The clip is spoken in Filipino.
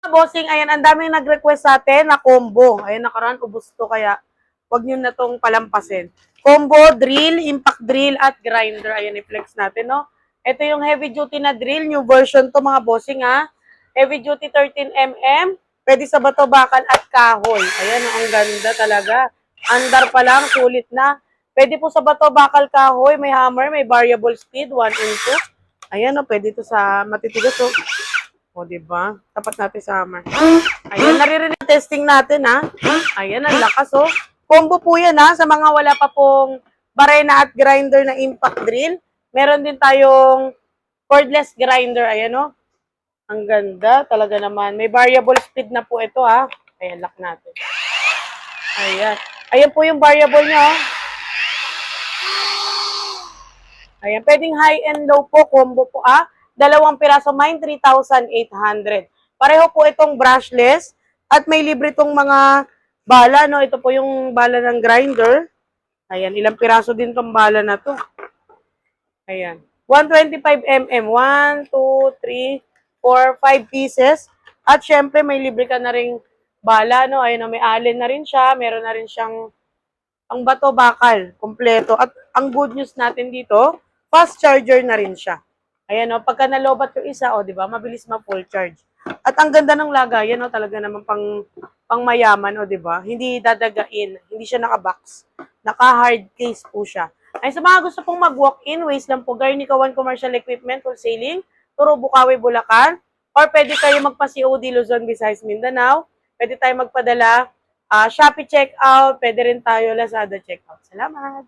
Bossing, ayan, ang daming nag-request sa atin na combo. Ayan, nakaraan, ubos to, kaya wag nyo na tong palampasin. Combo, drill, impact drill, at grinder. Ayan, i-flex natin, no? Ito yung heavy duty na drill, new version to mga bossing, ha? Heavy duty 13mm, pwede sa bato, bakal, at kahoy. Ayan, ang ganda talaga. Andar pa lang, sulit na. Pwede po sa bato, bakal, kahoy, may hammer, may variable speed, 1 and 2. Ayan, no, pwede to sa matitigas, so. O, diba? Tapat natin sa hammer. Ayan, naririnig testing natin, ha? Ayan, ang lakas, oh. Combo po yan, ha? Sa mga wala pa pong barena at grinder na impact drill. Meron din tayong cordless grinder. Ayan, oh. Ang ganda, talaga naman. May variable speed na po ito, ha? Ayan, lock natin. Ayan. Ayan po yung variable niya, oh. Ayan, pwedeng high and low po, combo po, ah. Dalawang piraso, mine 3,800. Pareho po itong brushless at may libre itong mga bala, no? Ito po yung bala ng grinder. Ayan, ilang piraso din itong bala na to. Ayan. 125mm. 1, 2, 3, 4, 5 pieces. At syempre, may libre ka na ring bala, no? Ayan, may allen na rin siya. Meron na rin siyang ang bato bakal, kompleto. At ang good news natin dito, fast charger na rin siya. Ayan o, pagka nalobat yung isa, o, di ba, mabilis ma-full charge. At ang ganda ng lagayan, o, talaga naman pang mayaman, o, di ba? Hindi dadagain, hindi siya naka-box. Naka-hard case po siya. Ay, sa mga gusto pong mag-walk-in, ways lang po, Garnica One Commercial Equipment, Wholesaling, Turo, Bukawi, Bulacan, or pwede kayo magpa-COD Luzon, Visayas, Mindanao. Pwede tayo magpadala Shopee checkout, pwede rin tayo Lazada checkout. Salamat!